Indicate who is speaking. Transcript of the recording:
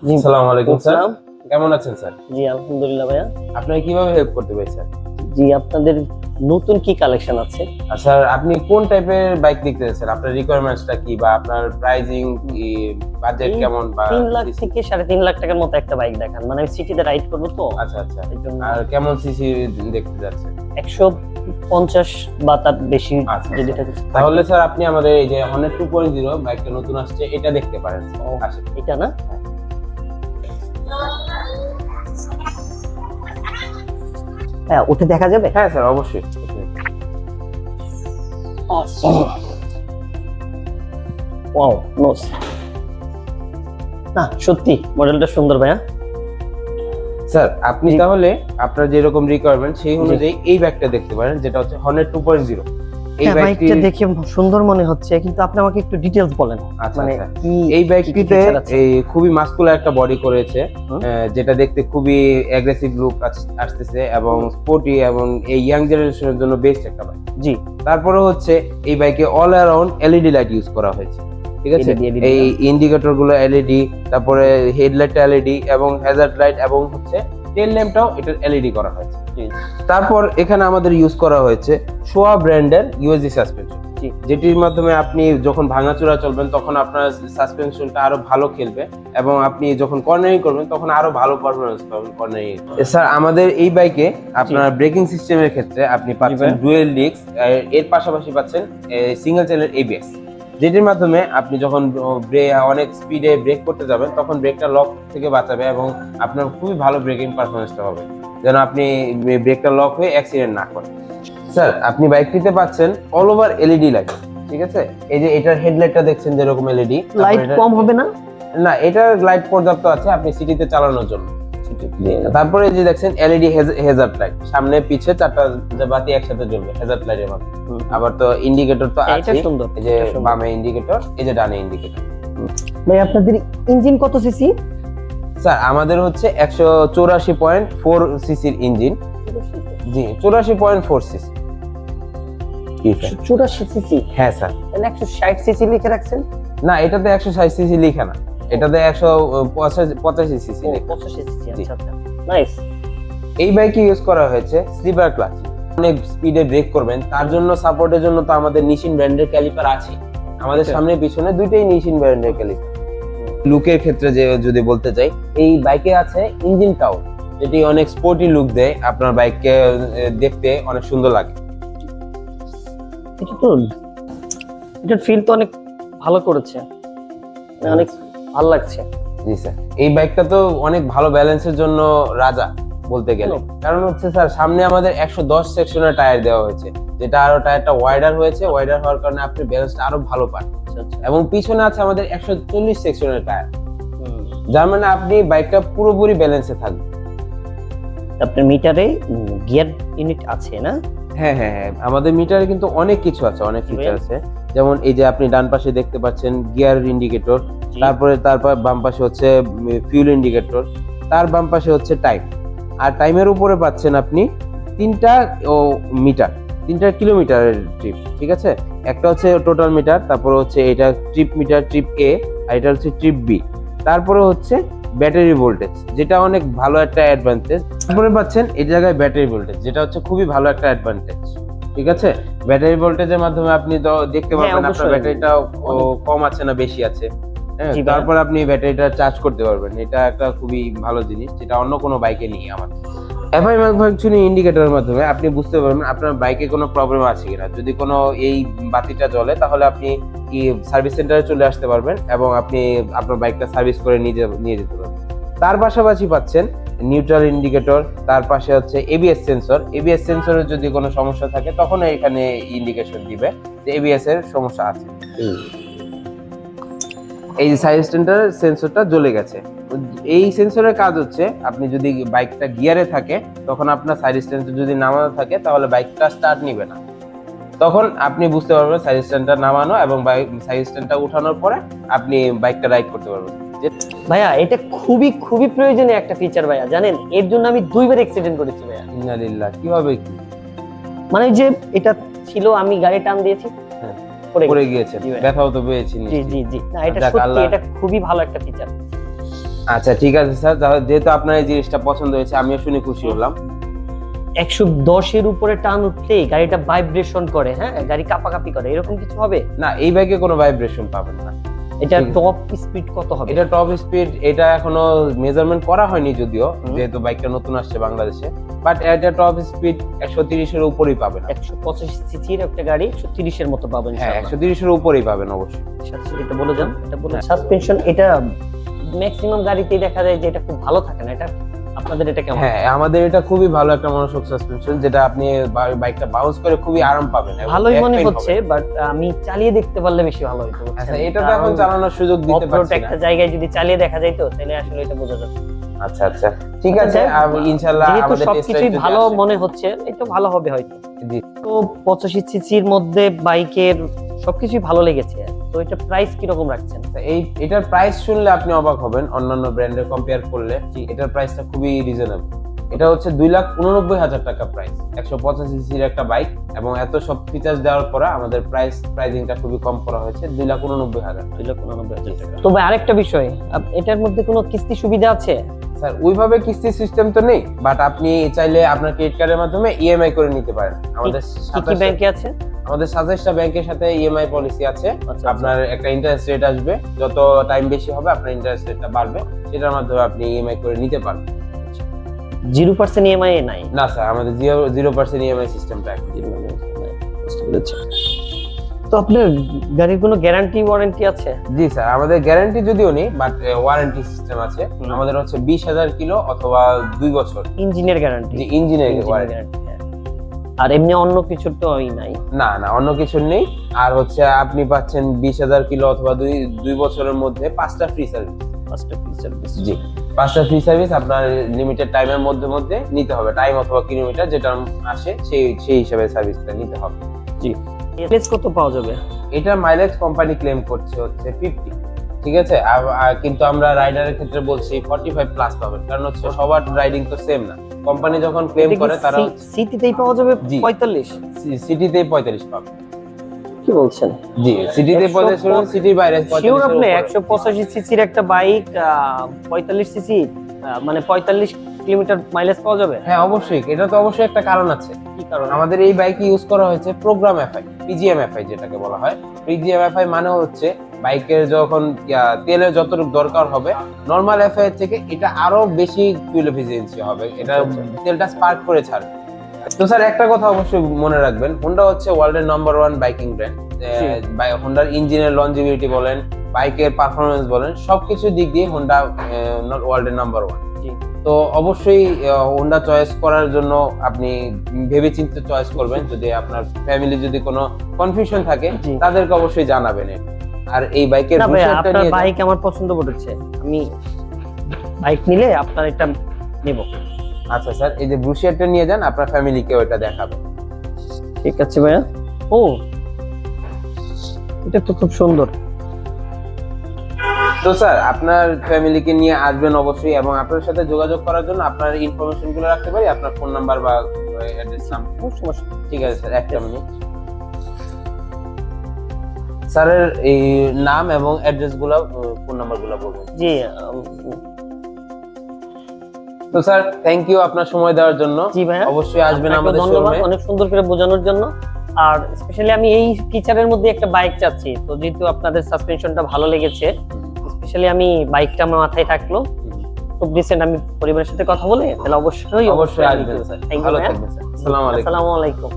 Speaker 1: জি,
Speaker 2: আসসালামু আলাইকুম স্যার।
Speaker 1: আসসালাম।
Speaker 2: কেমন আছেন স্যার?
Speaker 1: জি, আলহামদুলিল্লাহ ভাইয়া।
Speaker 2: আপনাকে কিভাবে হেল্প করতে পারি স্যার?
Speaker 1: জি, আপনাদের নতুন কি কালেকশন আছে?
Speaker 2: স্যার আপনি কোন টাইপের বাইক দেখতে চাচ্ছেন? আপনার রিকোয়ারমেন্টসটা কি বা আপনার প্রাইসিং কি, বাজেট
Speaker 1: এই
Speaker 2: কেমন বা
Speaker 1: 3 লাখ
Speaker 2: সিসি?
Speaker 1: থেকে 3.5 লাখ টাকার মতো একটা বাইক দেখান। মানে আমি সিটিতে রাইড করব তো।
Speaker 2: আচ্ছা, আচ্ছা।
Speaker 1: এজন্য
Speaker 2: আর কেমন সিসি দেখতে যাচ্ছেন?
Speaker 1: 150 বা তার বেশি
Speaker 2: আচ্ছা,
Speaker 1: যদি
Speaker 2: আচ্ছা।
Speaker 1: থাকে।
Speaker 2: তাহলে স্যার আপনি আমাদের এই যে Honda 2.0 বাইকটা নতুন আসছে, এটা দেখতে পারেন।
Speaker 1: ও,
Speaker 2: আসেন।
Speaker 1: এটা না? হ্যাঁ, উঠে দেখা যাবে?
Speaker 2: হ্যাঁ স্যার, অবশ্যই।
Speaker 1: ওয়াও, নোস। না, সত্যি মডেলটা সুন্দর ভাইয়া।
Speaker 2: স্যার আপনি তাহলে আপনার যেরকম রিকোয়ারমেন্ট সেই অনুযায়ী এই ব্যাগটা দেখতে পারেন, যেটা হচ্ছে Honda 2.0। এই
Speaker 1: হ্যাঁ,
Speaker 2: বাইকটি
Speaker 1: বাইকটা দেখে সুন্দর মনে হচ্ছে, কিন্তু আপনি আমাকে একটু ডিটেইলস বলেন।
Speaker 2: আচ্ছা,
Speaker 1: মানে
Speaker 2: আচ্ছা।
Speaker 1: কি
Speaker 2: এই বাইকটিতে
Speaker 1: feature আছে?
Speaker 2: এই খুবই মাস্কুলার একটা বডি করেছে,
Speaker 1: হুম।
Speaker 2: যেটা দেখতে খুবই অ্যাগ্রেসিভ লুক আসতেছে এবং স্পোর্টি এবং এই ইয়াং জেনারেশনের জন্য বেস্ট একটা বাইক।
Speaker 1: জি,
Speaker 2: তারপরে হচ্ছে এই বাইকে all around LED light use করা হয়েছে, ঠিক আছে?
Speaker 1: LED
Speaker 2: এই ইন্ডিকেটর গুলো এলইডি, তারপরে হেডলাইটটা এলইডি এবং হ্যাজার্ড লাইট এবং হচ্ছে টেল ল্যাম্পটাও এটা এলইডি করা হয়েছে।
Speaker 1: জি,
Speaker 2: তারপর এখানে আমাদের ইউজ করা হয়েছে সোয়া ব্র্যান্ডের ইউএসডি সাসপেনশন,
Speaker 1: জি।
Speaker 2: যেটির মাধ্যমে আপনি যখন ভাঙাচোরা চলবেন তখন আপনার সাসপেনশনটা আরো ভালো খেলবে এবং আপনি যখন কর্নারিং করবেন তখন আরো ভালো পারফরমেন্স পাবেন কর্নারিং। স্যার আমাদের এই বাইকে আপনার ব্রেকিং সিস্টেমের ক্ষেত্রে আপনি পাচ্ছেন ডুয়েল ডিস্ক, এর পাশাপাশি পাচ্ছেন সিঙ্গেল চ্যানেল এবিএস, যেটির মাধ্যমে আপনি যখন অনেক স্পিডে ব্রেক করতে যাবেন তখন ব্রেকটা লক থেকে বাঁচাবে এবং আপনার খুবই ভালো ব্রেকিং পারফরমেন্সটা হবে, যেন আপনি ব্রেকটা লক হয়ে অ্যাক্সিডেন্ট না করেন। স্যার আপনি বাইকটিতে পাচ্ছেন অল ওভার এলইডি লাইট, ঠিক আছে? এই যে এটার হেডলাইটটা দেখছেন যেরকম এলইডি,
Speaker 1: লাইট কম হবে না?
Speaker 2: না, এটার লাইট পর্যাপ্ত আছে আপনি সিটিতে চালানোর জন্য। তারপরে এই যে দেখছেন এলইডি হেজার্ড লাইট, সামনে পিছে চারটা বাতি একসাথে জ্বলবে হেজার্ড লাইটের মাধ্যমে। আবার তো ইন্ডিকেটর তো
Speaker 1: হ্যাঁ, এটা
Speaker 2: আছে,
Speaker 1: সুন্দর,
Speaker 2: এই যে
Speaker 1: এটা সুন্দর।
Speaker 2: বামে ইন্ডিকেটর, এই যে ডানে ইন্ডিকেটর।
Speaker 1: ভাই আপনাদের ইঞ্জিন কত সিসি?
Speaker 2: স্যার আমাদের হচ্ছে 184.4 সিসির ইঞ্জিন। জি, 84.4 সিসি।
Speaker 1: 84 সিসি?
Speaker 2: হ্যাঁ স্যার।
Speaker 1: তাহলে 160 সিসি লিখে রাখছেন?
Speaker 2: না, এটাতে 160 সিসি লেখা না, এটাতে 185 সিসি
Speaker 1: ও,
Speaker 2: লেখা।
Speaker 1: 85 সিসি।
Speaker 2: জি।
Speaker 1: আচ্ছা, আচ্ছা। নাইস।
Speaker 2: এই বাইকে ইউজ করা হয়েছে স্লিপার ক্লাচ, অনেক স্পিডে ব্রেক করবেন তার জন্য সাপোর্টের জন্য তো আমাদের নিশিন ব্র্যান্ডের ক্যালিপার আছে আমাদের
Speaker 1: আচ্ছা।
Speaker 2: সামনে পিছনে দুইটাই নিশিন ব্র্যান্ডের ক্যালিপার। লুকের ক্ষেত্রে যে যদি বলতে চাই, এই বাইকে আছে ইঞ্জিনটাও, যেটি অনেক স্পোর্টি লুক দেয়, আপনার বাইককে দেখতে অনেক সুন্দর লাগে।
Speaker 1: এটা তো এটার ফিল তো অনেক ভালো করেছে, মানে অনেক ভালো লাগছে।
Speaker 2: জি স্যার, এই বাইকটা তো অনেক ভালো ব্যালেন্সের জন্য রাজা বলতে গেলে, কারণ হচ্ছে স্যার সামনে আমাদের 110 সেকশনের টায়ার দেওয়া হয়েছে, যেটা আরো টায়ারটা ওয়াইডার হয়েছে, ওয়াইডার হওয়ার কারণে আপনি ব্যালেন্সটা আরো ভালো পান।
Speaker 1: আচ্ছা, আচ্ছা।
Speaker 2: এবং পিছনে আছে আমাদের 140 সেকশনের টায়ার, যার মানে আপনি বাইকটা পুরোপুরি ব্যালেন্সে থাকবে।
Speaker 1: আপনার মিটারে গিয়ার ইউনিট আছে না?
Speaker 2: হ্যাঁ হ্যাঁ হ্যাঁ, আমাদের মিটারে কিন্তু অনেক কিছু আছে, অনেক ফিচার আছে, যেমন এই যে আপনি ডান পাশে দেখতে পাচ্ছেন গিয়ার ইন্ডিকেটর, তারপর বাম পাশে হচ্ছে ফিউল ইন্ডিকেটর, তার বাম পাশে হচ্ছে টাইম, আর টাইমের উপরে পাচ্ছেন আপনি তিনটা মিটার, 3টা কিলোমিটারের ট্রিপ, ঠিক আছে? একটা হচ্ছে টোটাল মিটার, তারপরে হচ্ছে এটা ট্রিপ মিটার, ট্রিপ এ, আর এটা হচ্ছে ট্রিপ বি, তারপরে হচ্ছে ব্যাটারি ভোল্টেজ, যেটা অনেক ভালো একটা অ্যাডভান্টেজ। তারপরে পাচ্ছেন এই জায়গায় ব্যাটারি ভোল্টেজ, যেটা হচ্ছে খুবই ভালো একটা অ্যাডভান্টেজ, ঠিক আছে? ব্যাটারি ভোল্টেজের মাধ্যমে আপনি দেখতে পাবেন আপনার
Speaker 1: অবশ্যই।
Speaker 2: ব্যাটারিটা কম আছে না বেশি আছে, হ্যাঁ?
Speaker 1: জি,
Speaker 2: তারপর আপনি ব্যাটারিটা চার্জ করতে পারবেন, এটা একটা খুবই ভালো জিনিস, যেটা অন্য কোনো বাইকে নেই আমাদের। এফআই ম্যানুফ্যাকচারিং ইন্ডিকেটরের মাধ্যমে আপনি বুঝতে পারবেন আপনার বাইকে কোনো প্রবলেম আছে কিনা, যদি কোনো এই বাতিটা জ্বলে তাহলে আপনি সার্ভিস সেন্টারে চলে আসতে পারবেন এবং আপনি আপনার বাইকটা সার্ভিস করে নিয়ে যেতে পারবেন। তার পাশাপাশি পাচ্ছেন নিউট্রাল ইন্ডিকেটর, তার পাশে হচ্ছে এবিএস সেন্সর, এবিএস সেন্সরের যদি কোনো সমস্যা থাকে তখন এখানে ইন্ডিকেশন দিবে যে এবিএস এর সমস্যা আছে। এই যে সাইড স্ট্যান্ডার সেন্সরটা জ্বলে গেছে, এই সেন্সরের কাজ হচ্ছে আপনি যদি বাইকটা গিয়ারে থাকে তখন আপনার সাইড স্ট্যান্ডটা যদি নামানো থাকে তাহলে বাইকটা স্টার্ট নিবে না, তখন আপনি বুঝতে পারবেন সাইড স্ট্যান্ডটা নামানো এবং সাইড স্ট্যান্ডটা উঠানোর পরে আপনি বাইকটা রাইড করতে পারবেন।
Speaker 1: ভাইয়া এটা খুবই খুবই প্রয়োজনীয় একটা ফিচার ভাইয়া, জানেন এর জন্য আমি 2বার অ্যাক্সিডেন্ট করেছি ভাইয়া।
Speaker 2: ইন্নালিল্লাহ, কিভাবে কি?
Speaker 1: মানে যে এটা ছিল, আমি গাড়ি টান দিয়েছি,
Speaker 2: হ্যাঁ,
Speaker 1: পড়ে
Speaker 2: পড়ে
Speaker 1: গেছি।
Speaker 2: গিয়েছেন,
Speaker 1: জি ভাই।
Speaker 2: ব্যথাও তো পেয়েছি
Speaker 1: জি
Speaker 2: নিশ্চয়ই।
Speaker 1: জি জি, না এটা
Speaker 2: যাক
Speaker 1: সত্যি,
Speaker 2: আল্লাহ।
Speaker 1: এটা খুবই ভালো একটা ফিচার।
Speaker 2: আচ্ছা ঠিক আছে স্যার, তাহলে যেহেতু আপনার এই জিনিসটা পছন্দ হয়েছে আমিও শুনে খুশি হলাম।
Speaker 1: 110-এর উপরে টান উঠলেই গাড়িটা ভাইব্রেশন করে, হ্যাঁ গাড়ি কাঁপাকাঁপি করে, এরকম কিছু হবে?
Speaker 2: না, এই বাইকে কোনো ভাইব্রেশন পাবেন না।
Speaker 1: এটা
Speaker 2: ঠিক আছে।
Speaker 1: টপ স্পিড কত হবে?
Speaker 2: এটা টপ স্পিড এটা এখনো মেজারমেন্ট করা হয়নি যদিও,
Speaker 1: হুম।
Speaker 2: যেহেতু বাইকটা নতুন আসছে বাংলাদেশে, বাট এটা টপ স্পিড 130 এর উপরেই পাবেন।
Speaker 1: 185 সিসির একটা গাড়ি 130 এর মতো পাবেন।
Speaker 2: হ্যাঁ 130 এর উপরেই পাবেন অবশ্যই।
Speaker 1: এটা বলে যান, এটা বলে।
Speaker 2: হ্যাঁ।
Speaker 1: সাসপেনশন এটা ম্যাক্সিমাম গাড়িতেই দেখা যায় যে এটা খুব ভালো থাকে না, এটা আপনাদের এটা কেমন?
Speaker 2: হ্যাঁ আমাদের এটা খুবই ভালো একটা মনোশক সাসপেনশন, যেটা আপনি বাইকটা বাউন্স করে খুবই আরাম পাবেন এবং
Speaker 1: ভালোই
Speaker 2: back
Speaker 1: মনে
Speaker 2: pain
Speaker 1: হচ্ছে,
Speaker 2: হবে না।
Speaker 1: বাট আমি চালিয়ে দেখতে পারলে বেশি ভালো হতো।
Speaker 2: আচ্ছা এটা তো এখন চালানোর সুযোগ দিতে
Speaker 1: অফরোড
Speaker 2: পারছি না।
Speaker 1: একটা জায়গায় যদি চালিয়ে দেখা যাইতো তাহলে আসলে এটা বোঝা যেত।
Speaker 2: আচ্ছা আচ্ছা ঠিক আছে, আমি ইনশাআল্লাহ
Speaker 1: যেহেতু
Speaker 2: আমাদের
Speaker 1: সবকিছুই ভালো মনে হচ্ছে, এটা ভালো হবে হয়তো।
Speaker 2: জি।
Speaker 1: তো 85 সিসির মধ্যে বাইকের সবকিছুই ভালো লেগেছে, তো এটা প্রাইস কি রকম রাখছেন?
Speaker 2: এটার প্রাইস শুনলে আপনি অবাক হবেন, অন্যান্য ব্র্যান্ডের কম্পেয়ার করলে এটার প্রাইসটা খুবই রিজনেবল। এটা হচ্ছে 2,89,000 টাকা প্রাইস, 185 সিসির একটা বাইক এবং এত সব ফিচার্স দেওয়ার পরে আমাদের প্রাইসিংটা খুবই কম করা হয়েছে 2,89,000।
Speaker 1: 2,89,000 টাকা। তবে আরেকটা বিষয়, এটার মধ্যে কোনো কিস্তি সুবিধা আছে?
Speaker 2: স্যার ওইভাবে কিস্তি সিস্টেম তো নেই, বাট আপনি চাইলে আপনার ক্রেডিট কার্ডের মাধ্যমে ইএমআই করে নিতে পারেন। আমাদের
Speaker 1: কি কি ব্যাংকে আছে?
Speaker 2: আমাদের 27টা ব্যাংকের সাথে ইএমআই পলিসি আছে।
Speaker 1: আচ্ছা,
Speaker 2: আপনার একটা ইন্টারেস্ট রেট আসবে, যত টাইম বেশি হবে আপনার ইন্টারেস্ট রেটটা বাড়বে, সেটার মাধ্যমে আপনি ইএমআই করে নিতে পারবেন।
Speaker 1: 0% ইএমআই নাই?
Speaker 2: না স্যার, আমাদের 0% ইএমআই সিস্টেমটা এখন।
Speaker 1: বুঝতে পেরেছি। তো আপনার গাড়ির কোনো গ্যারান্টি ওয়ারেন্টি আছে?
Speaker 2: জি স্যার, আমাদের গ্যারান্টি যদিও নেই, বাট ওয়ারেন্টি সিস্টেম আছে। আমাদের হচ্ছে 20,000 কিলো অথবা 2 বছর
Speaker 1: ইঞ্জিনের গ্যারান্টি?
Speaker 2: জি, ইঞ্জিনের ওয়ারেন্টি।
Speaker 1: আর এমনি অন্য কিছু তো নাই?
Speaker 2: না না, অন্য কিছু নেই। আর হচ্ছে আপনি পাচ্ছেন 20,000 কিলো অথবা 2 বছরের মধ্যে 5টা ফ্রি সার্ভিস।
Speaker 1: 5টা ফ্রি সার্ভিস?
Speaker 2: জি, 5টা ফ্রি সার্ভিস আপনার লিমিটেড টাইমের মধ্যে নিতে হবে, টাইম অথবা কিলোমিটার যেটা আসে সেই হিসাবে সার্ভিসটা নিতে হবে।
Speaker 1: জি। মাইলেজ কত পাওয়া যাবে?
Speaker 2: এটা মাইলেজ কোম্পানি ক্লেম করছে হচ্ছে 50, ঠিক আছে, কিন্তু আমরা রাইডারের ক্ষেত্রে বলছি 45 প্লাস পাবেন, কারণ হচ্ছে সবার রাইডিং তো সেম না। কোম্পানি যখন ক্লেম করে তারা
Speaker 1: সিটিতেই পাওয়া যাবে
Speaker 2: জি।
Speaker 1: 45?
Speaker 2: সিটিতেই 45 পাবে।
Speaker 1: কি বলছেন?
Speaker 2: জি, সিটিতে 45, সিটির বাইরে 45।
Speaker 1: শিওর আপনি 185 সিসির একটা বাইক 45 সিসি মানে 45 কিলোমিটার মাইলেজ পাওয়া যাবে?
Speaker 2: হ্যাঁ অবশ্যই, এটা তো অবশ্যই একটা কারণ আছে।
Speaker 1: কি কারণ?
Speaker 2: আমাদের এই বাইকে ইউজ করা হয়েছে প্রোগ্রাম এফআই, পিজিএমএফআই যেটাকে বলা হয়। পিজিএমএফআই মানে হচ্ছে বাইকের যখন তেলের যতটুকু দরকার হবে নরমাল এফআই এর থেকে এটা আরো বেশি ফুয়েল এফিসিয়েন্সি হবে, এটা তেলটা স্পার্ক করে ছাড়বে। তো স্যার একটা কথা অবশ্যই মনে রাখবেন, হোন্ডা হচ্ছে ওয়ার্ল্ডের নাম্বার 1 বাইকিং ব্র্যান্ড। হোন্ডার ইঞ্জিনের লঞ্জিভিটি বলেন, বাইকের পারফরমেন্স বলেন, সবকিছু দিক দিয়ে হোন্ডা ওয়ার্ল্ডের নাম্বার 1। তো অবশ্যই হোন্ডা চয়েস করার জন্য আপনি ভেবেচিন্তে চয়েস করবেন। যদি আপনার ফ্যামিলি যদি কোনো কনফিউশন থাকে তাদেরকে অবশ্যই জানাবেন। আর এই বাইকের
Speaker 1: আপনার বাইক আমার পছন্দ পড়েছে, আমি বাইক নিলে আপনার এটা নেব।
Speaker 2: আচ্ছা স্যার, এই যে ব্রুশিয়ারটা নিয়ে যান, আপনার ফ্যামিলিকে ওটা দেখাবেন।
Speaker 1: ঠিক আছে ভাইয়া। ও এটা তো খুব সুন্দর।
Speaker 2: তো স্যার আপনার ফ্যামিলিকে নিয়ে আসবেন অবশ্যই, এবং আপনার সাথে যোগাযোগ করার জন্য আপনার ইনফরমেশন গুলো রাখতে পারি, আপনার ফোন নাম্বার বা অ্যাড্রেস নাম। ঠিক আছে স্যার, একটা মিনিট। স্যারের এই নাম এবং অ্যাড্রেস গুলো, ফোন নাম্বার গুলো বলবেন।
Speaker 1: জি।
Speaker 2: তো স্যার থ্যাংক ইউ আপনার সময় দেওয়ার জন্য।
Speaker 1: জি ভাইয়া,
Speaker 2: অবশ্যই আসবেন আমাদের
Speaker 1: ধন্যবাদ
Speaker 2: শোরুমে।
Speaker 1: অনেক সুন্দর করে বোঝানোর জন্য। আর স্পেশালি আমি এই ফিচারের মধ্যে একটা বাইক চাচ্ছি, তো যেহেতু আপনাদের সাসপেনশনটা ভালো লেগেছে, স্পেশালি আমি বাইকটা আমার মাথায় থাকলো। খুব রিসেন্ট আমি পরিবারের সাথে কথা বলে তাহলে অবশ্যই
Speaker 2: আসবেন স্যার। ভালো থাকবেন স্যার। আসসালামু আলাইকুম।
Speaker 1: আসসালামু আলাইকুম।